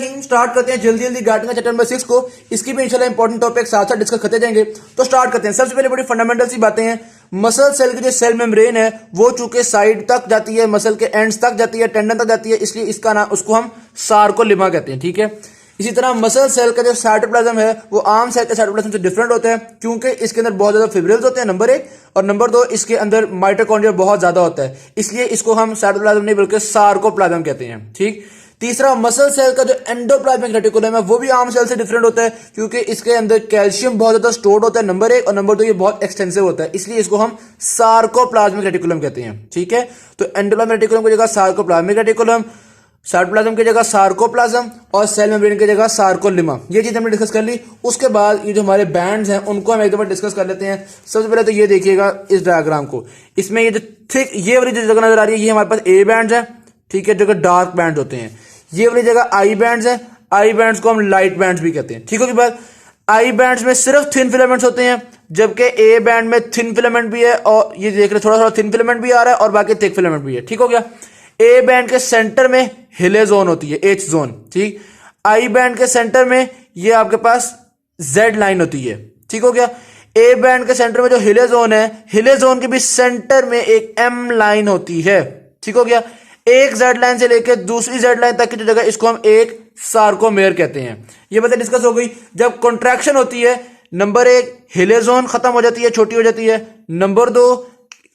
रहीम start करते हैं जल्दी जल्दी गार्डन का चैप्टर नंबर 6 को। इसकी भी इंशाल्लाह इंपॉर्टेंट टॉपिक साथ साथ डिस्कस करते जाएंगे। तो स्टार्ट करते हैं। सबसे पहले बड़ी फंडामेंटल सी बातें हैं। मसल सेल की जो सेल मेम्ब्रेन है वो चूंकि साइड तक जाती है, मसल के एंड्स तक जाती है, टेंडन तक जाती है, इसलिए इसका नाम उसको हम सार्कोलिमा कहते हैं। ठीक है। इसी तरह मसल सेल का जो साइटोप्लाज्म है वो आम सेल के साइटोप्लाज्म से डिफरेंट होता है क्योंकि इसके अंदर बहुत ज्यादा फिब्रिल्स होते हैं, नंबर 1, और नंबर 2 इसके अंदर माइटोकॉन्ड्रिया बहुत ज्यादा होता है, इसलिए इसको हम साइटोप्लाज्म नहीं बल्कि सार्कोप्लाज्म कहते हैं। ठीक। तीसरा, मसल सेल का जो एंडोप्लाज्मिक रेटिकुलम है वो भी आम सेल से डिफरेंट होता है क्योंकि इसके अंदर कैल्शियम बहुत ज्यादा स्टोर्ड होता है, नंबर 1, और नंबर 2 ये बहुत एक्सटेंसिव होता है, इसलिए इसको हम सार्कोप्लाज्मिक रेटिकुलम कहते हैं। ठीक है। तो एंडोप्लाज्मिक रेटिकुलम की जगह सार्कोप्लाज्मिक रेटिकुलम, साइटोप्लाज्म की जगह सार्कोप्लाज्म और सेल मेम्ब्रेन की जगह सार्कोलिमा। ये चीज हमने डिस्कस कर ली। उसके बाद ये जो हमारे बैंड्स हैं उनको हम एक दफा डिस्कस कर लेते हैं। सबसे पहले तो ये देखिएगा इस डायग्राम को। इसमें ये जो थिक ये वाली जो जगह नजर आ रही है ये हमारे पास ए बैंड्स है। ठीक है, जो डार्क बैंड्स होते हैं। ये वाली जगह आई बैंड्स है। आई बैंड्स को हम लाइट बैंड्स भी कहते हैं। ठीक होगी बात। आई बैंड्स में सिर्फ थिन फिलामेंट्स होते हैं जबकि ए बैंड में थिन फिलामेंट भी है, और ये देख रहे थोड़ा थोड़ा थिन फिलामेंट भी आ रहा है और बाकी थिक फिलामेंट भी है। ठीक हो गया। ए बैंड के सेंटर में हिले जोन होती है, एच जोन। ठीक। आई बैंड के सेंटर में ये आपके पास जेड लाइन होती है। ठीक हो गया। ए बैंड के सेंटर में जो हिले जोन है, हिले जोन के भी सेंटर में एक एम लाइन होती है। ठीक हो गया। एक जेड लाइन से लेकर दूसरी जेड लाइन तक की जो जगह इसको हम एक सार्कोमेयर कहते हैं। ये बातें डिस्कस हो गई। जब कॉन्ट्रैक्शन होती है, नंबर 1 हिले जोन खत्म हो जाती है, छोटी हो जाती है, नंबर 2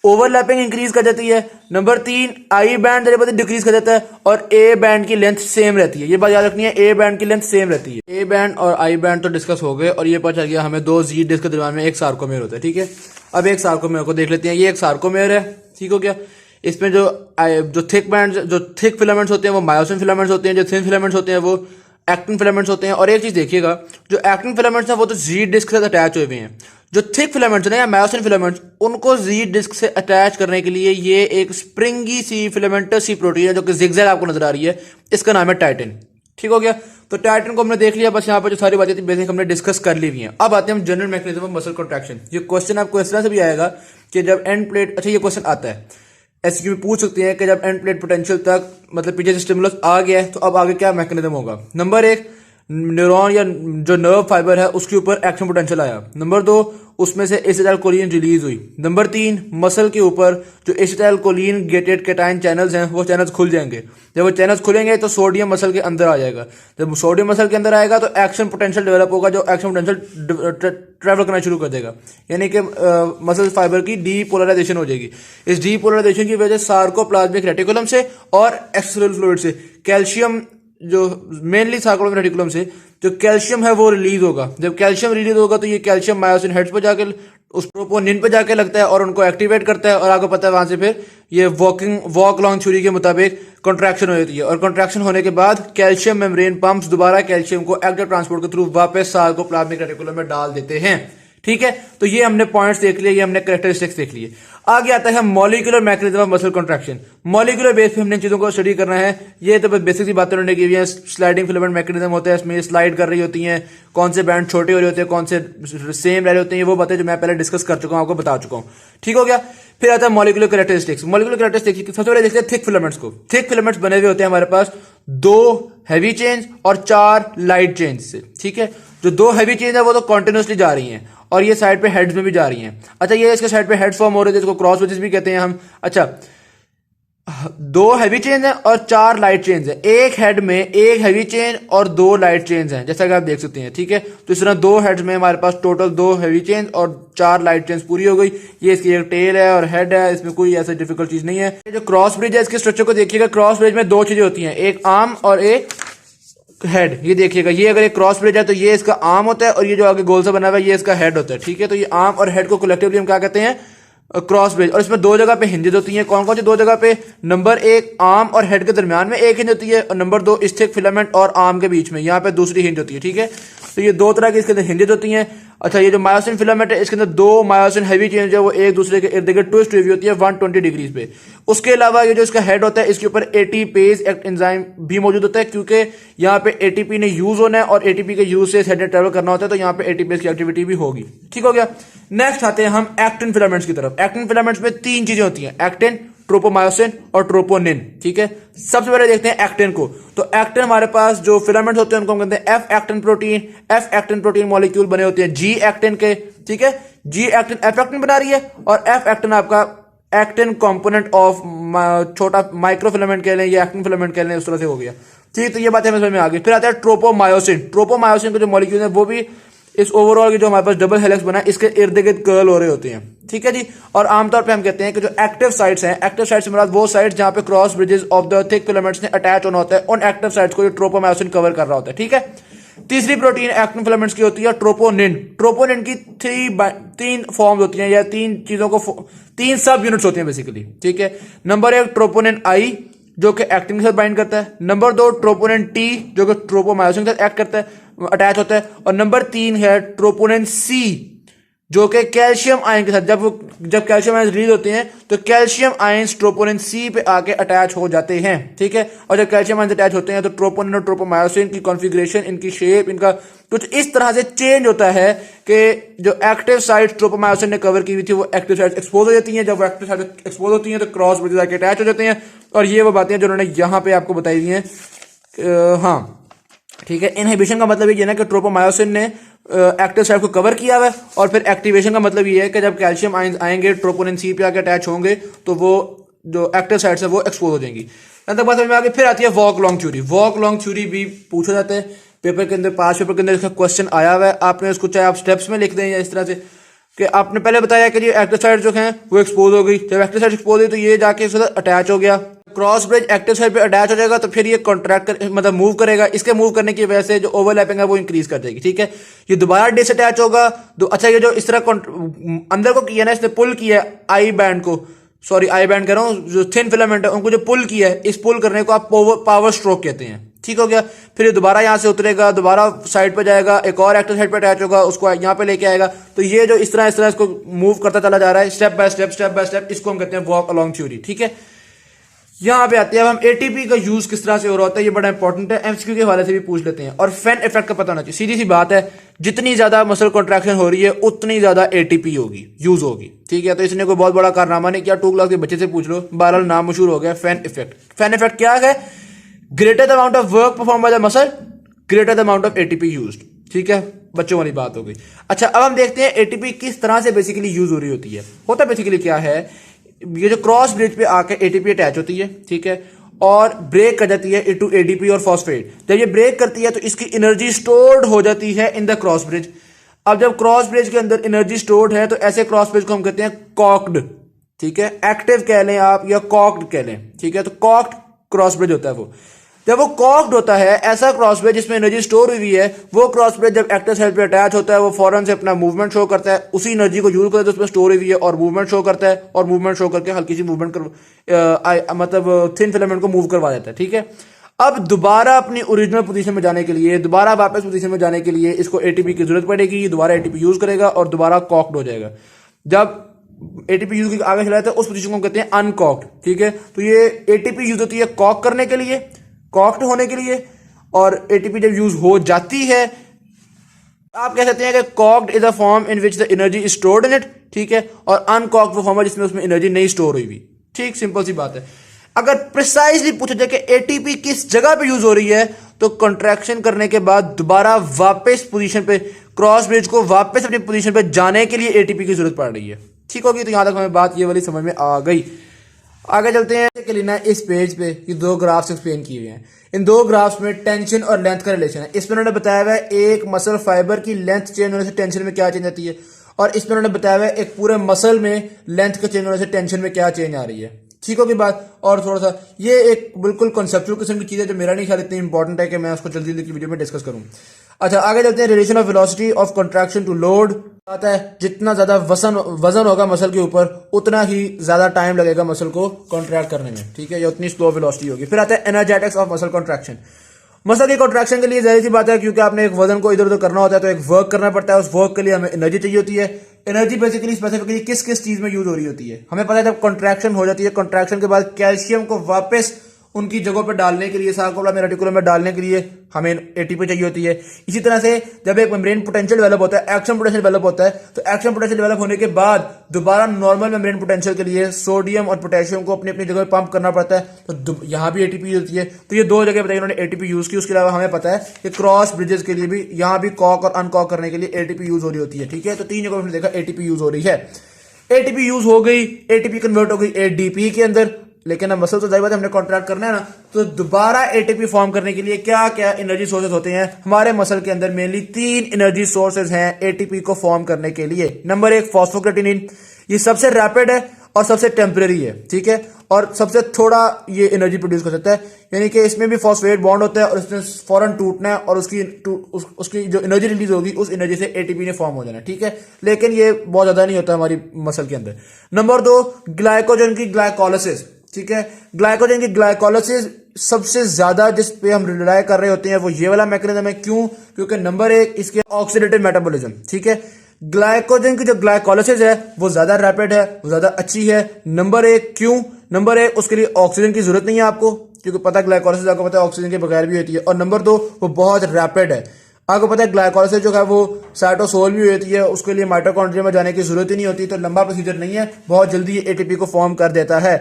ओवरलैपिंग इंक्रीज कर जाती है, नंबर 3 आई बैंड डिक्रीज कर जाता है, और ए बैंड की लेंथ सेम रहती है। ये बात याद रखनी है, ए बैंड की लेंथ सेम रहती है। ए बैंड और आई बैंड तो डिस्कस हो गए और ये पता चल गया हमें दो जी डिस्क के दरमियान में एक सार्कोमेयर होता है। ठीक है। अब एक सार्कोमेयर को देख लेते हैं। ये एक सार्कोमेयर है। ठीक हो गया। इसमें जो थिक बैंड जो थिक फिलामेंट्स होते हैं वो मायोसिन फिलामेंट्स होते हैं, जो थिन फिलामेंट्स होते हैं वो एक्टिन फिलामेंट्स होते हैं। और एक चीज देखिएगा, जो एक्टिन फिलामेंट्स हैं वो तो जी डिस्क से अटैच हुए हुए हैं। जो थिक फिलामेंट्स हैं या मायोसिन फिलामेंट्स, उनको जी डिस्क से अटैच करने के लिए ये एक स्प्रिंगी सी फिलामेंटस सी प्रोटीन है जो कि जिगजैग आपको नजर आ रही है, इसका नाम है टाइटिन। ठीक हो गया। तो टाइटिन को हमने देख लिया। बस यहाँ पर जो सारी बातें थी बेसिक हमने डिस्कस कर ली हुई हैं। अब आते हैं हम general mechanism of muscle contraction. ये क्वेश्चन आपको इस तरह से भी आएगा कि जब एंड प्लेट, अच्छा ये क्वेश्चन आता है एसक्यू में पूछ सकते हैं कि जब एंड प्लेट पोटेंशियल तक मतलब पीछे से स्टिमुलस आ गया है तो अब आगे क्या मैकेनिज्म होगा। नंबर 1, न्यूरॉन या जो नर्व फाइबर है उसके ऊपर एक्शन पोटेंशियल आया। नंबर 2, उसमें से एसिटाइलकोलिन रिलीज हुई। नंबर 3, मसल के ऊपर जो एसिटाइलकोलिन गेटेड कैटायन चैनल्स हैं वो चैनल्स खुल जाएंगे। जब वो चैनल्स खुलेंगे तो सोडियम मसल के अंदर आ जाएगा। जब सोडियम मसल के अंदर आएगा तो एक्शन पोटेंशियल डेवलप होगा, जो एक्शन पोटेंशियल ट्रैवल करना शुरू कर देगा, यानी कि मसल फाइबर की डीपोलराइजेशन हो जाएगी। इस डीपोलराइजेशन की वजह सार्कोप्लाज्मिक रेटिकुलम से और एक्स्ट्रासेलुलर फ्लूइड से कैल्शियम, जो मेनली सार्कोप्लाज्मिक रेटिकुलम से जो कैल्शियम है वो रिलीज होगा। जब कैल्शियम रिलीज होगा तो ये कैल्शियम मायोसिन हेड्स पर जाके उस ट्रोपोनिन पे जाके लगता है और उनको एक्टिवेट करता है, और आपको पता है वहां से फिर ये वॉक लॉन्ग थ्योरी के मुताबिक कॉन्ट्रैक्शन हो जाती है, और कॉन्ट्रैक्शन होने के बाद कैल्शियम मेम्ब्रेन पंप्स दोबारा कैल्शियम को एक्टिव ट्रांसपोर्ट के थ्रू वापस सार्कोप्लाज्मिक रेटिकुलम में डाल देते हैं। ठीक है। तो ये हमने पॉइंट्स देख लिए, ये हमने कैरेक्टरिस्टिक्स देख लिए। आगे आता है molecular mechanism of muscle contraction. Molecular base पे हमने चीजों को स्टडी करना है। ये तो बस बेसिक सी बातें उन्होंने की हुई है। स्लाइडिंग फिलामेंट मैकेनिज्म होता है, इसमें स्लाइड कर रही होती हैं, कौन से बैंड छोटे हो रहे होते हैं, कौन से सेम रह रहे होते हैं, वो बातें जो मैं पहले डिस्कस कर चुका हूं, आपको बता चुका हूं। ठीक हो गया। फिर आता है मॉलिक्यूलर कैरेक्टरिस्टिक्स। मॉलिक्यूलर कैरेक्टरिस्टिक्स सबसे पहले देखते हैं थिक फिलामेंट्स को। थिक फिलामेंट्स बने हुए होते हैं हमारे पास 2 हैवी चेन्स और 4 लाइट चेन्स से। ठीक है। जो 2 हैवी चेन्स है वो तो कॉन्टिन्यूसली जा रही हैं और ये साइड पे हेड्स में भी जा रही हैं। अच्छा, ये इसके साइड पे हेड्स फॉर्म हो रहे थे, इसको क्रॉस ब्रिजेस भी कहते हैं हम। अच्छा, 2 हैवी चेन्स हैं और 4 लाइट चेन्स हैं। एक हेड में एक हैवी चेन और 2 लाइट चेन्स हैं, जैसा कि आप देख सकते हैं। ठीक है। तो इस तरह 2 हेड्स में हमारे पास टोटल 2 हैवी चेन्स और 4 लाइट चेन्स पूरी हो गई। ये इसकी एक टेल है और हेड है, इसमें कोई ऐसा डिफिकल्ट चीज नहीं है। जो क्रॉस ब्रिज है इसके स्ट्रक्चर को देखिएगा। क्रॉस ब्रिज में 2 चीजें होती हैं, एक आर्म और एक हेड। ये देखिएगा, ये अगर एक क्रॉस ब्रिज है तो ये इसका आर्म होता है और ये जो आगे गोल सा बना हुआ है ये इसका हेड होता है। ठीक है। तो ये आर्म और हेड को कलेक्टिवली हम क्या कहते हैं, क्रॉस ब्रिज। और इसमें 2 जगह पे हिंजेस होती हैं। कौन कौन सी 2 जगह पे, नंबर 1 आर्म और हेड के दरमियान में एक हिंज होती है, और नंबर 2 इस थिक फिलामेंट और आर्म के बीच में यहाँ पे दूसरी हिंज होती है। ठीक है। तो ये 2 तरह की इसके अंदर हिंजेस होती हैं। अच्छा, ये जो मायोसिन फिलामेंट है इसके अंदर 2 मायोसिन हैवी चेन जो वो एक दूसरे के इर्द गिर्द ट्विस्ट हुई होती है 120 डिग्रीज पे। उसके अलावा ये जो इसका हेड होता है इसके ऊपर एटीपेज एंजाइम भी मौजूद होता है, क्योंकि यहाँ पे एटीपी ने यूज होना है और एटीपी के यूज से हेड ने ट्रेवल करना होता है, तो यहाँ पे एटीपेज की एक्टिविटी भी होगी। ठीक हो गया। नेक्स्ट आते हैं हम एक्टिन फिलामेंट्स की तरफ। एक्टिन फिलामेंट्स में 3 चीजें होती हैं, एक्टिन, ट्रोपोमायोसिन और ट्रोपोनिन। ठीक है, सबसे पहले देखते हैं एक्टिन को। तो एक्टिन हमारे पास जो फिलामेंट्स होते हैं उनको हम कहते हैं F actin protein. F actin protein molecule बने होते हैं जी एक्टिन के। ठीक है, जी एक्टिन एफ एक्टिन बना रही है और एफ एक्टिन आपका एक्टिन कंपोनेंट ऑफ छोटा माइक्रोफिलामेंट कह लें या एक्टिन फिलामेंट कह लें, उस तरह से हो गया। ठीक, तो ये बात हमें समझ में आ गई। फिर आता है ट्रोपोमायोसिन। ट्रोपोमायोसिन के जो मॉलिक्यूल है वो भी इस ओवरऑल की जो हमारे पास डबल हेलिक्स बना है इसके इर्द गिर्द कर्ल हो रहे होते हैं। ठीक है जी, और आमतौर पे हम कहते हैं कि जो एक्टिव साइट्स हैं, एक्टिव साइट्स से मुराद वो साइट्स जहां पे cross bridges of the thick filaments ने अटैच होना होता है, उन एक्टिव साइट्स को ये ट्रोपोमायोसिन कवर कर रहा होता है। ठीक है, तीसरी प्रोटीन एक्टिन फिलामेंट्स की होती है ट्रोपोनिन। ट्रोपोनिन की तीन फॉर्म्स होती हैं या तीन चीजों को तीन सब यूनिट्स होती हैं बेसिकली। ठीक है, नंबर 1 ट्रोपोनिन आई जो कि एक्टिन के साथ बाइंड करता है। नंबर 2 ट्रोपोनिन टी जो कि ट्रोपोमायोसिन के साथ एक्ट करता है, अटैच होता है। और नंबर 3 है ट्रोपोनिन सी जो कि कैल्शियम आयन के साथ जब कैल्शियम आयन रिलीज होते हैं तो कैल्शियम आयंस ट्रोपोनिन सी पे आके अटैच हो जाते हैं। ठीक है, और जब कैल्शियम आयन अटैच होते हैं तो ट्रोपोनिन और ट्रोपोमायोसिन की कॉन्फ़िगरेशन, इनकी शेप, इनका कुछ इस तरह से चेंज होता है कि जो एक्टिव साइट ट्रोपोमायोसिन ने कवर की हुई थी वो एक्टिव साइट एक्सपोज हो जाती हैं। जब वो एक्टिव साइट एक्सपोज होती हैं तो क्रॉस ब्रिजेस आके अटैच हो जाते हैं। और ये वो बातें हैं जो उन्होंने यहाँ पे आपको बताई हुई हैं। हाँ ठीक है, इनहिबिशन का मतलब ये ना कि ट्रोपोमायोसिन ने एक्टिव साइट को कवर किया हुआ है, और फिर एक्टिवेशन का मतलब ये है कि जब कैल्शियम आयंस आएंगे ट्रोपोनिन सी पे आके अटैच होंगे तो वो जो एक्टिव साइट्स है वो एक्सपोज हो जाएंगी। तक बात समझ में आ गई। फिर आती है walk long theory. Walk long theory भी पूछा जाता है पेपर के अंदर, पास पेपर के अंदर इसका क्वेश्चन आया हुआ है। आपने उसको चाहे आप स्टेप्स में लिख दें या इस तरह से कि आपने पहले बताया कि ये एक्टिव साइट जो हैं वो एक्सपोज हो गई। जब एक्टिव साइट एक्सपोज हुई तो ये जाके उसके साथ अटैच हो गया। क्रॉस ब्रिज एक्टिव साइट पे अटैच हो जाएगा तो फिर ये कॉन्ट्रैक्ट कर मतलब मूव करेगा। इसके मूव करने की वजह से जो ओवरलैपिंग है वो इंक्रीज कर देगी। ठीक है, ये दोबारा डिसअटैच होगा। अच्छा, ये जो इस तरह अंदर को किया ना, इसने पुल किया आई बैंड को, सॉरी आई बैंड कह रहा हूँ, जो थिन फिलामेंट है उनको जो पुल किया है, इस पुल करने को आप पावर स्ट्रोक कहते हैं। ठीक हो गया, फिर ये दोबारा यहां से उतरेगा, दोबारा साइड पे जाएगा, एक और एक्टिव साइड पे अटैच होगा, उसको यहां पे लेके आएगा। तो ये जो इस तरह इसको मूव करता चला जा रहा है स्टेप बाय स्टेप, इसको हम कहते हैं वॉक अलोंग थ्योरी। ठीक है, यहां पे आते हैं अब हम एटीपी का यूज किस तरह से हो रहा होता है, ये बड़ा इंपॉर्टेंट है, एमसीक्यू के हवाले से भी पूछ लेते हैं। और फैन इफेक्ट का पता होना चाहिए। सीधी सी बात है, जितनी ज्यादा मसल कॉन्ट्रैक्शन हो रही है उतनी ज्यादा एटीपी होगी, यूज होगी। ठीक है, तो इसने कोई बहुत बड़ा कारनामा नहीं किया, 2 क्लास के बच्चे से पूछ लो, बहरहाल नाम मशहूर हो गया फैन इफेक्ट। फैन इफेक्ट क्या है? Greater the amount of work perform by the muscle, greater the amount of ATP used. ठीक है, बच्चों वाली बात हो गई। अच्छा, अब हम देखते हैं एटीपी किस तरह से बेसिकली यूज हो रही होती है। होता बेसिकली क्या है, ये जो क्रॉस ब्रिज पे आके एटीपी अटैच होती है, ठीक है, और ब्रेक कर जाती है इनटू एडीपी और फॉस्फेट। जब ये ब्रेक करती है तो इसकी एनर्जी स्टोर्ड हो जाती है इन द क्रॉस ब्रिज। अब जब क्रॉस ब्रिज के अंदर एनर्जी स्टोर्ड है तो ऐसे क्रॉस ब्रिज को हम कहते हैं कॉक्ड। ठीक है, एक्टिव कह लें आप या कॉक्ड कह लें। ठीक है, तो कॉक्ड क्रॉस ब्रिज होता है वो। जब वो कॉक्ड होता है, ऐसा क्रॉस ब्रिज जिसमें एनर्जी स्टोर हुई है, वो क्रॉस ब्रिज जब एक्टिव साइट पे अटैच होता है वो फौरन से अपना मूवमेंट शो करता है, उसी एनर्जी को यूज करता है तो उसमें स्टोर हुई है और मूवमेंट शो करता है, और मूवमेंट शो करके हल्की सी मूवमेंट मतलब थिन फिलामेंट को मूव करवा देता है। ठीक है, अब दोबारा अपनी ओरिजिनल पोजीशन में जाने के लिए, दोबारा वापस पोजीशन में जाने के लिए इसको एटीपी की जरूरत पड़ेगी, दोबारा एटीपी यूज करेगा और दोबारा कॉक्ड हो जाएगा। जब एटीपी यूज आगे चला जाता है उस पोजीशन को कहते हैं अनकॉक्ड। ठीक है, तो ये एटीपी यूज होती है कॉक करने के लिए, कॉक्ड होने के लिए, और एटीपी जब यूज हो जाती है आप कह सकते हैं कि cocked is a form in which the energy is stored in it. ठीक है, और अनकॉक्ड वो फॉर्म है जिसमें उसमें एनर्जी नहीं स्टोर हुई हुई। ठीक, सिंपल सी बात है। अगर प्रिसाइजली पूछा जाए कि एटीपी किस जगह पे यूज हो रही है, तो कंट्रैक्शन करने के बाद दोबारा वापस पोजीशन पे, क्रॉस ब्रिज को वापस अपनी पोजीशन पे जाने के लिए एटीपी की जरूरत पड़ रही है। ठीक होगी, तो यहां तक हमें बात ये वाली समझ में आ गई। आगे चलते हैं कि लेना इस पेज पे ये 2 ग्राफ्स एक्सप्लेन किए हुए हैं। इन 2 ग्राफ्स में टेंशन और लेंथ का रिलेशन है। इसमें उन्होंने बताया हुआ है एक मसल फाइबर की लेंथ चेंज होने से टेंशन में क्या चेंज आती है, और इसमें उन्होंने बताया हुआ है एक पूरे मसल में लेंथ का चेंज होने से टेंशन में क्या चेंज आ रही है। ठीक होगी बात। और थोड़ा सा ये एक बिल्कुल कॉन्सेप्चुअल किस्म की चीज है जो मेरा नहीं ख्याल इतनी इंपॉर्टेंट है कि मैं उसको जल्दी जल्दी की वीडियो में डिस्कस करूं। अच्छा, आगे चलते हैं। Relation of velocity of contraction to load आता है, जितना ज्यादा वजन होगा मसल के ऊपर उतना ही ज्यादा टाइम लगेगा मसल को कॉन्ट्रैक्ट करने में। ठीक है, या उतनी स्लो वेलोसिटी होगी। फिर आता है energetics of muscle contraction. Muscle की कॉन्ट्रैक्शन के लिए जाहिर सी बात है, क्योंकि आपने एक वजन को इधर उधर करना होता है तो एक वर्क करना पड़ता है, उस वर्क के लिए हमें एनर्जी चाहिए होती है। एनर्जी बेसिकली स्पेसिफिकली किस किस चीज में यूज हो रही होती है हमें पता है। जब कॉन्ट्रैक्शन हो जाती है, कॉन्ट्रैक्शन के बाद कैल्शियम को वापस उनकी जगहों पर डालने के लिए, सार्कोप्लाज्म में रेटिकुलम में डालने के लिए हमें एटीपी चाहिए होती है। इसी तरह से जब एक मेम्ब्रेन पोटेंशियल डेवलप होता है, एक्शन पोटेंशियल डेवलप होता है, तो एक्शन पोटेंशियल डेवलप होने के बाद दोबारा नॉर्मल मेम्ब्रेन पोटेंशियल के लिए सोडियम और पोटेशियम को अपनी अपनी जगह पर पंप करना पड़ता है, तो यहाँ भी एटीपी होती है। तो ये दो जगह बताइए उन्होंने एटीपी यूज की। उसके अलावा हमें पता है कि क्रॉस ब्रिजेस के लिए भी यहाँ भी कॉक और अनकॉक करने के लिए एटीपी यूज हो रही होती है। ठीक है, तो 3 जगह हमने देखा एटीपी यूज हो रही है। एटीपी यूज हो गई, एटीपी कन्वर्ट हो गई एडीपी के अंदर, लेकिन अब मसल तो जाहिर बात है हमने कॉन्ट्रैक्ट करना है ना, तो दोबारा एटीपी फॉर्म करने के लिए क्या क्या एनर्जी सोर्सेज होते हैं हमारे मसल के अंदर? मेनली 3 एनर्जी सोर्सेज हैं एटीपी को फॉर्म करने के लिए। नंबर 1 फॉस्फोक्रेटिनिन, ये सबसे रैपिड है और सबसे टेम्परेरी है, ठीक है, और सबसे थोड़ा ये एनर्जी प्रोड्यूस कर सकता है, यानी कि इसमें भी फॉस्फेट बॉन्ड होता है और इसने फौरन टूटना है और उसकी जो एनर्जी रिलीज होगी उस एनर्जी से एटीपी ने फॉर्म हो जाना है। ठीक है, लेकिन ये बहुत ज्यादा नहीं होता हमारी मसल के अंदर। नंबर 2 ग्लाइकोजन की ग्लाइकोलिसिस। ठीक है, ग्लाइकोजन की ग्लाइकोलिसिस सबसे ज्यादा जिस पे हम रिलाय कर रहे होते हैं वो ये वाला मैकेनिज्म है। क्यों? क्योंकि नंबर 1 इसके ऑक्सीडेटिव मेटाबॉलिज्म। ठीक है, ग्लाइकोजन की जो ग्लाइकोलिसिस है वो ज्यादा रैपिड है, वो ज्यादा अच्छी है। नंबर 1 क्यों? नंबर 1 उसके लिए ऑक्सीजन की जरूरत नहीं है आपको, क्योंकि पता है ग्लाइकोलिसिस आपको पता है ऑक्सीजन के बगैर भी होती है। और नंबर 2 वो बहुत रैपिड है। आपको पता है ग्लाइकोलिसिस जो है वो साइटोसोल भी होती है, उसके लिए माइटोकॉन्ड्रिया में जाने की जरूरत ही नहीं होती, तो लंबा प्रोसीजर नहीं है, बहुत जल्दी ये एटीपी को फॉर्म कर देता है।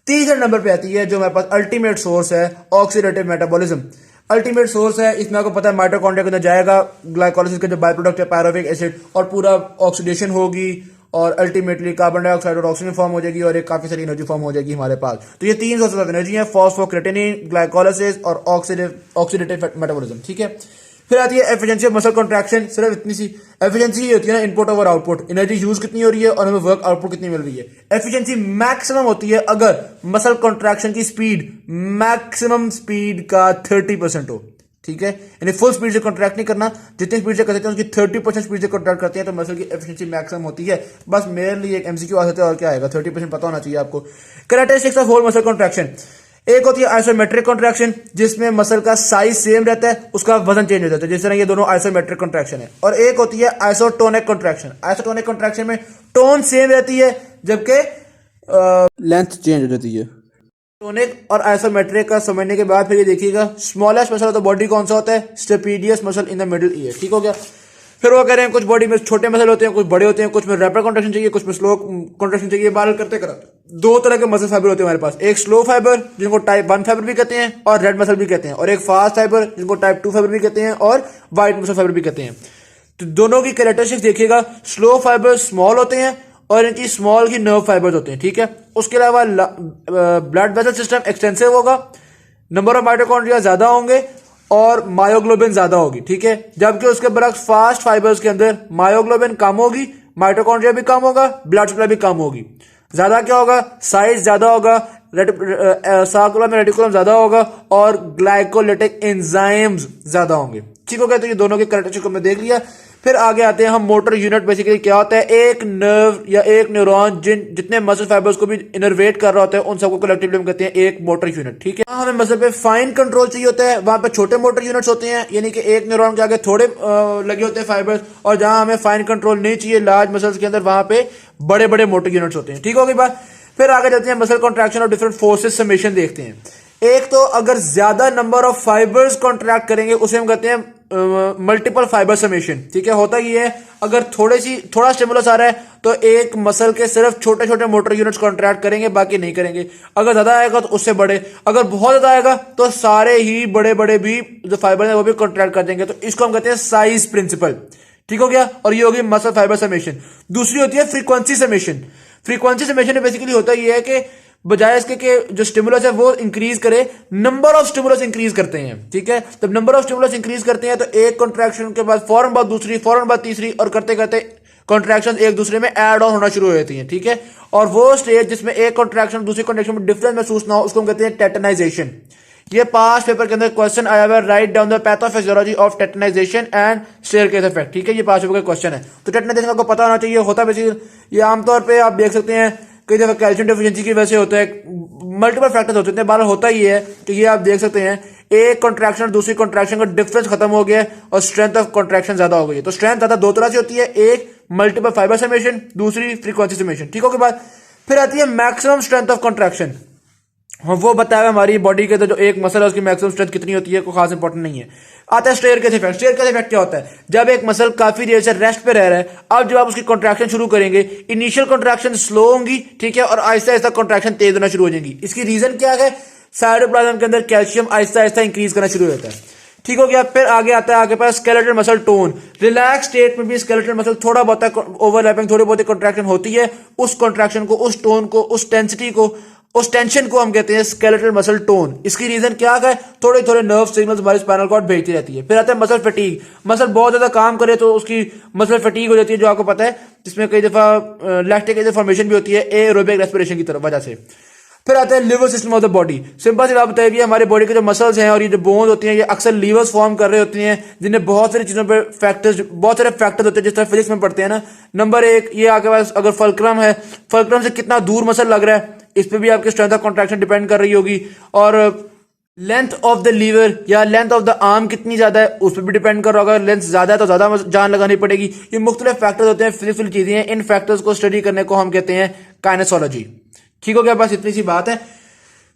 तीसरे नंबर पे आती है जो हमारे पास अल्टीमेट सोर्स है, ऑक्सीडेटिव मेटाबॉलिज्म। अल्टीमेट सोर्स है, इसमें आपको पता है माइटोकॉन्ड्रिया के अंदर जाएगा ग्लाइकोलिसिस का जो बाय प्रोडक्ट है पायरोविक एसिड, और पूरा ऑक्सीडेशन होगी और अल्टीमेटली कार्बन डाइऑक्साइड और ऑक्सीजन फॉर्म हो जाएगी और एक काफी सारी एनर्जी फॉर्म हो जाएगी हमारे पास। तो ये 3 सोर्सेज ऑफ एनर्जी है, फॉस्फोक्रेटिनिन, ग्लाइकोलिसिस और ऑक्सीडेटिव मेटाबॉलिज्म। ठीक है, फिर आती है एफिशिएंसी ऑफ मसल कॉन्ट्रैक्शन। सिर्फ इतनी सी एफिशिएंसी होती है ना, input over output, energy use कितनी हो रही है और हमें वर्क आउटपुट कितनी मिल रही है। एफिशिएंसी मैक्सिमम होती है अगर मसल कॉन्ट्रैक्शन की स्पीड मैक्सिमम स्पीड का 30% हो। ठीक है, यानी फुल स्पीड से कॉन्ट्रैक्ट नहीं करना, जितनी स्पीड से करते हैं उसकी 30% स्पीड से कॉन्ट्रैक्ट करते हैं तो मसल की एफिशिएंसी मैक्सिमम होती है। बस मेरे लिए एक एमसीक्यू आ सकता है और क्या आएगा, 30% पता होना चाहिए आपको। Characteristics of whole muscle contraction, एक होती है आइसोमेट्रिक कॉन्ट्रैक्शन जिसमें मसल का साइज सेम रहता है, उसका वजन चेंज हो जाता है, जिस तरह ये दोनों आइसोमेट्रिक कॉन्ट्रैक्शन है। और एक होती है आइसोटोनिक कॉन्ट्रैक्शन। आइसोटोनिक कॉन्ट्रैक्शन में टोन सेम रहती है जबकि लेंथ चेंज हो जाती है। टोनिक और आइसोमेट्रिक का समझने के बाद फिर ये देखिएगा smallest muscle of the body कौन सा होता है? Stapedius muscle in the middle ear. ठीक हो गया। फिर वो कह रहे हैं कुछ बॉडी में छोटे मसल होते हैं, कुछ बड़े होते हैं, कुछ में रैपिड कॉन्ट्रैक्शन चाहिए, कुछ में स्लो कॉन्ट्रैक्शन चाहिए। बाल करते करते 2 तरह के मसल फाइबर होते हैं हमारे पास, एक स्लो फाइबर जिनको टाइप 1 फाइबर भी कहते हैं और रेड मसल भी कहते हैं, और एक फास्ट फाइबर जिनको टाइप 2 फाइबर भी कहते हैं और व्हाइट मसल फाइबर भी कहते हैं। तो दोनों की कैरेक्टरिस्टिक्स देखिएगा, स्लो फाइबर स्मॉल होते हैं और इनकी स्मॉल की नर्व फाइबर्स होते हैं। ठीक है, उसके अलावा ब्लड वेसल सिस्टम एक्सटेंसिव होगा, नंबर ऑफ माइटोकॉन्ड्रिया ज्यादा होंगे और मायोग्लोबिन ज्यादा होगी। ठीक है, जबकि उसके बरक्स फास्ट फाइबर्स के अंदर मायोग्लोबिन कम होगी, माइटोकॉन्ड्रिया भी कम होगा, ब्लड सप्लाई भी कम होगी। ज्यादा क्या होगा? साइज ज्यादा होगा, सार्कुलम में रेटिकुलम ज्यादा होगा और ग्लाइकोलिटिक एंजाइम्स ज्यादा होंगे। ठीक हो गया, तो ये दोनों के कैरेक्टरिस्टिक को हमने देख लिया। फिर आगे आते हैं हम मोटर यूनिट। बेसिकली क्या होता है? एक नर्व या एक न्यूरॉन जितने मसल फाइबर्स को भी इनर्वेट कर रहा होता है उन सबको कलेक्टिवली हम कहते हैं एक मोटर यूनिट। ठीक है, हमें मसल पे फाइन कंट्रोल चाहिए होता है, वहां पे छोटे मोटर यूनिट्स होते हैं, यानी कि एक न्यूरॉन के आगे थोड़े लगे होते हैं फाइबर्स, और जहां हमें फाइन कंट्रोल नहीं चाहिए लार्ज मसल्स के अंदर वहां पे बड़े बड़े मोटर यूनिट्स होते हैं। ठीक होगी बात। फिर आगे चलते हैं मसल कॉन्ट्रैक्शन और डिफरेंट फोर्सेस समेशन देखते हैं। एक तो अगर ज्यादा नंबर ऑफ फाइबर्स कॉन्ट्रैक्ट करेंगे उसे हम कहते हैं मल्टीपल फाइबर समेशन। ठीक है, होता ये है अगर थोड़ा स्टिमुलस आ रहा है तो एक मसल के सिर्फ छोटे छोटे मोटर यूनिट्स कॉन्ट्रैक्ट करेंगे, बाकी नहीं करेंगे। अगर ज्यादा आएगा तो उससे बड़े, अगर बहुत ज्यादा आएगा तो सारे ही बड़े बड़े भी जो फाइबर है वो भी कॉन्ट्रैक्ट कर देंगे। तो इसको हम कहते हैं साइज प्रिंसिपल। ठीक हो गया, और ये होगी मसल फाइबर समेशन। दूसरी होती है फ्रीक्वेंसी समेशन। फ्रीक्वेंसी समेशन में बेसिकली होता ये है कि बजाय इसके कि जो स्टिमुलस है वो इंक्रीज करे, नंबर ऑफ स्टिमुलस इंक्रीज करते हैं। ठीक है, जब नंबर ऑफ स्टिमुलस इंक्रीज करते हैं तो एक कॉन्ट्रैक्शन के बाद फौरन बाद दूसरी, फौरन बाद तीसरी, और करते करते कॉन्ट्रैक्शन एक दूसरे में ऐड ऑन होना शुरू हो जाती है। ठीक है, और वो स्टेज जिसमें एक कॉन्ट्रैक्शन दूसरी कॉन्ट्रैक्शन में डिफरेंस महसूस ना हो उसको हम कहते हैं टेटनाइजेशन। ये पास्ट पेपर के अंदर क्वेश्चन आया हुआ है, write down the pathophysiology of tetanization and staircase effect. ठीक है, ये पास्ट पेपर का क्वेश्चन है। तो टेटनाइजेशन आपको पता होना चाहिए, होता बेसिकली ये आमतौर पर आप देख सकते हैं कई दफा कैल्शियम डेफिशिएंसी की वजह से होता है, मल्टीपल फैक्टर्स होते हैं, बार होता ही है कि ये आप देख सकते हैं एक कॉन्ट्रैक्शन दूसरी कॉन्ट्रैक्शन का डिफरेंस खत्म हो गया और स्ट्रेंथ ऑफ कॉन्ट्रैक्शन ज्यादा हो गई है। तो स्ट्रेंथ ज्यादा 2 तरह से होती है, एक मल्टीपल फाइबर समेशन, दूसरी फ्रीक्वेंसी समेशन। ठीक हो के बाद फिर आती है मैक्सिमम स्ट्रेंथ ऑफ कॉन्ट्रैक्शन। हाँ, वो बताया हुआ हमारी बॉडी के तो जो एक मसल है उसकी मैक्सिमम स्ट्रेंथ कितनी होती है, कोई खास इंपॉर्टेंट नहीं है। आता है स्टेयरकेस इफेक्ट। स्टेयरकेस इफेक्ट क्या होता है? जब एक मसल काफी देर से रेस्ट पे रह रहा है, अब जब आप उसकी कॉन्ट्रैक्शन शुरू करेंगे, इनिशियल कॉन्ट्रैक्शन स्लो होंगी, ठीक है, और आहिस्ता आहिस्ता कॉन्ट्रैक्शन तेज होना शुरू हो जाएंगी। इसकी रीजन क्या है? साइटोप्लाज्म के अंदर कैल्शियम आहिस्ता आहिस्ता इंक्रीज करना शुरू हो जाता है। ठीक हो गया। फिर आगे आता है आगे पास skeletal muscle tone. Relax state में भी स्केलेटल मसल थोड़ा बहुत ओवरलैपिंग, थोड़ी बहुत कॉन्ट्रैक्शन होती है। उस कॉन्ट्रैक्शन को, उस टोन को, उस टेंसिटी को, उस टेंशन को हम कहते हैं स्केलेटल मसल टोन। इसकी रीजन क्या है? थोड़े थोड़े नर्व सिग्नल्स हमारे स्पाइनल कॉर्ड भेजती रहती है। फिर आता है मसल फटीग। मसल बहुत ज्यादा काम करे तो उसकी मसल फटीग हो जाती है, जो आपको पता है, जिसमें कई दफा लैक्टिक एसिड फॉर्मेशन भी होती है एरोबिक रेस्पिरेशन की तरफ वजह से। फिर आता है lever system of the body. Simple सी बात बताइए, हमारे बॉडी के जो मसल्स हैं और ये जो बोन्स होती हैं, ये अक्सर लीवर्स फॉर्म कर रहे होती हैं, जिन्हें बहुत सारी चीजों पर फैक्टर्स, बहुत सारे फैक्टर्स होते हैं, जिस तरह फिजिक्स में पढ़ते हैं ना। नंबर एक, ये आपके पास अगर फल्क्रम है, फल्क्रम से कितना दूर मसल लग रहा है, इस पर भी आपकी स्ट्रेंथ ऑफ कॉन्ट्रैक्शन डिपेंड कर रही होगी। और लेंथ ऑफ द लीवर या लेंथ ऑफ द आर्म कितनी ज्यादा है, उस पर भी डिपेंड कर रहा होगा। लेंथ ज्यादा है तो ज्यादा जान लगानी पड़ेगी। ये मुख्तलिफ फैक्टर्स होते हैं, फिजिकल चीजें हैं। इन फैक्टर्स को स्टडी करने को हम कहते हैं काइनेसोलॉजी। ठीक हो गया? बस इतनी सी बात है।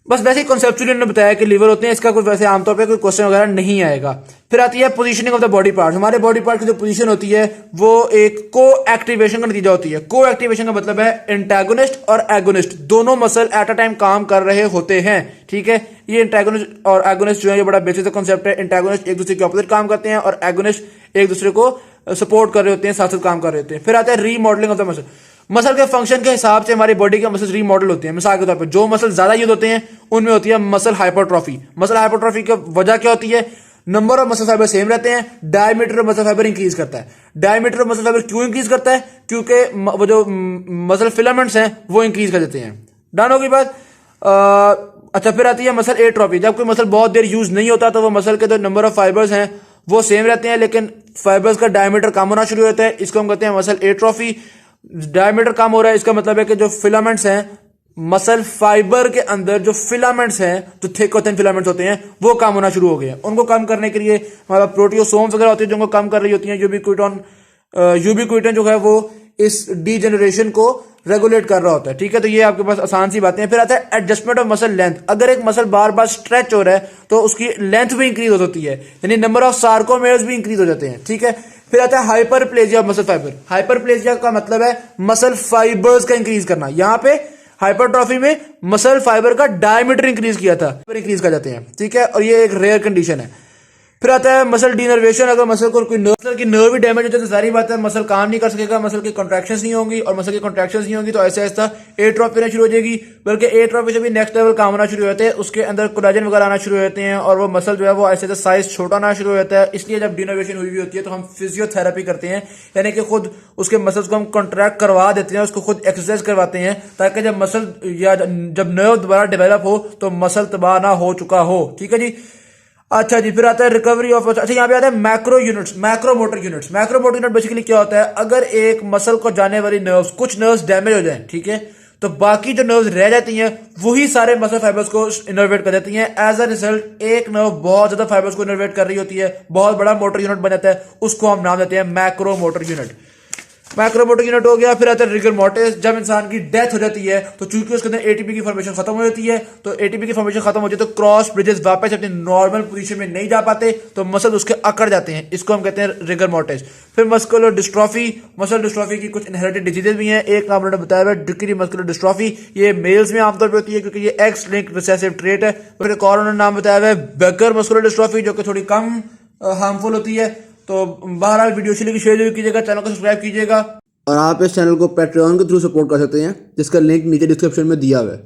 बस वैसे ही कॉन्सेप्चुअली उन्होंने बताया कि लीवर होते हैं, इसका कोई वैसे आमतौर पे कोई क्वेश्चन वगैरह नहीं आएगा। फिर आती है positioning of the body part. हमारे बॉडी पार्ट की जो पोजीशन होती है वो एक को एक्टिवेशन का नतीजा होती है। को एक्टिवेशन का मतलब है एंटागोनिस्ट और एगोनिस्ट दोनों मसल एट अ टाइम काम कर रहे होते हैं। ठीक है, ये एंटागोनिस्ट और एगोनिस्ट जो है, ये बड़ा बेसिक कॉन्सेप्ट है। एंटागोनिस्ट एक दूसरे के ऑपोजिट काम करते हैं और एगोनिस्ट एक दूसरे को सपोर्ट कर रहे होते हैं, साथ साथ काम कर रहे होते हैं। फिर आता है remodelling of the muscle. Muscle के फंक्शन के हिसाब से हमारी बॉडी के मसल रीमॉडल होते हैं। मिसाल के तौर पे जो मसल ज्यादा यूज होते हैं उनमें होती है मसल हाइपरट्रॉफी। मसल हाइपरट्रॉफी की वजह क्या होती है? Number of muscle fibre same रहते हैं, diameter of muscle fibre increase करता है। डायमीटर ऑफ मसल फाइबर क्यों इंक्रीज करता है? क्योंकि वो जो मसल फिलामेंट्स हैं वो इंक्रीज कर देते हैं। डन होगी बात। अच्छा, फिर आती है मसल एट्रोफी। जब कोई मसल बहुत देर यूज नहीं होता तो वो मसल के जो नंबर ऑफ फाइबर्स हैं वो सेम रहते हैं, लेकिन फाइबर्स का डायमीटर कम होना शुरू होता है। इसको हम कहते हैं मसल एट्रोफी। डायमीटर कम हो रहा है, इसका मतलब है कि जो फिलामेंट्स हैं, मसल फाइबर के अंदर जो फिलामेंट्स हैं, जो थिक और थिन फिलामेंट्स होते हैं, वो कम होना शुरू हो गए हैं। उनको कम करने के लिए हमारा प्रोटियोसोम्स वगैरह होती है जो उनको कम कर रही होती हैं। यूबिक्विटन जो है वो इस डीजेनरेशन को रेगुलेट कर रहा होता है। ठीक है, तो ये आपके पास आसान सी बातें हैं। फिर आता है एडजस्टमेंट ऑफ मसल लेंथ। अगर एक मसल बार बार स्ट्रेच हो रहा है तो उसकी लेंथ भी इंक्रीज हो जाती है, यानी नंबर ऑफ सार्कोमेयर्स भी इंक्रीज हो जाते हैं। ठीक है, फिर आता है hyperplasia of muscle fibre. Hyperplasia का मतलब है मसल फाइबर्स का इंक्रीज करना। यहां पे हाइपरट्रॉफी में मसल फाइबर का डायमीटर इंक्रीज किया था, इंक्रीज कर जाते हैं। ठीक है, और ये एक रेयर कंडीशन है। फिर आता है मसल डीनर्वेशन। अगर मसल को कोई मसल की नर्व भी डैमेज होता है तो सारी बात है मसल काम नहीं कर सकेगा, मसल की कॉन्ट्रैक्शंस नहीं होंगी, और मसल की कॉन्ट्रैक्शंस नहीं होंगी तो ऐसे ऐसा एट्रोफी आना शुरू हो जाएगी। बल्कि एट्रोफी से भी नेक्स्ट लेवल काम होना शुरू हो जाते हैं, उसके अंदर कोलेजन वगैरह आना शुरू हो जाते हैं और वो मसल जो है वो ऐसे ऐसे साइज छोटा होना शुरू हो जाता है। इसलिए जब डीनर्वेशन हुई भी होती है तो हम फिजियोथेरेपी करते हैं, यानी कि खुद उसके मसल्स को हम कॉन्ट्रैक्ट करवा देते हैं, उसको खुद एक्सरसाइज करवाते हैं, ताकि जब मसल या जब नर्व दोबारा डेवलप हो तो मसल तबाह ना हो चुका हो। ठीक है जी। अच्छा जी, फिर आता है रिकवरी ऑफ। अच्छा, यहाँ पे आता है macro units, macro motor units. Macro motor unit basically क्या होता है? अगर एक मसल को जाने वाली नर्व्स, कुछ नर्व्स डैमेज हो जाएं, ठीक है, तो बाकी जो नर्व्स रह जाती हैं वही सारे मसल फाइबर्स को इनर्वेट कर देती हैं। एज अ रिजल्ट एक नर्व बहुत ज्यादा फाइबर्स को इनर्वेट कर रही होती है, बहुत बड़ा मोटर यूनिट बन जाता है, उसको हम नाम देते हैं मैक्रो मोटर यूनिट। मैक्रोमोटर यूनिट हो गया। फिर आता है रिगर मोर्टिस। जब इंसान की डेथ हो जाती है तो चूंकि उसके अंदर एटीपी की फॉर्मेशन खत्म हो जाती है, तो एटीपी की फॉर्मेशन खत्म हो जाती है तो क्रॉस ब्रिजेस वापस अपनी नॉर्मल पोजीशन में नहीं जा पाते, तो मसल उसके अकड़ जाते हैं, इसको हम कहते हैं रिगर मोर्टिस। फिर मस्कुलर डिस्ट्रॉफी। मसल डिस्ट्रॉफी की कुछ इनहेरिटेड डिजीजेज भी हैं। एक नाम उन्होंने बताया है डिक्री मस्कुलर डिस्ट्रॉफी। ये मेल्स में आमतौर पर होती है क्योंकि ये एक्स लिंक्ड रिसेसिव ट्रेट है। फिर एक और उन्होंने नाम बताया है बेकर मस्कुलर डिस्ट्रॉफी, जो कि थोड़ी कम हार्मफुल होती है। तो बहरहाल वीडियो अच्छी लगी शेयर कीजिएगा, चैनल को सब्सक्राइब कीजिएगा, और आप इस चैनल को पैट्रियन के थ्रू सपोर्ट कर सकते हैं, जिसका लिंक नीचे डिस्क्रिप्शन में दिया हुआ है।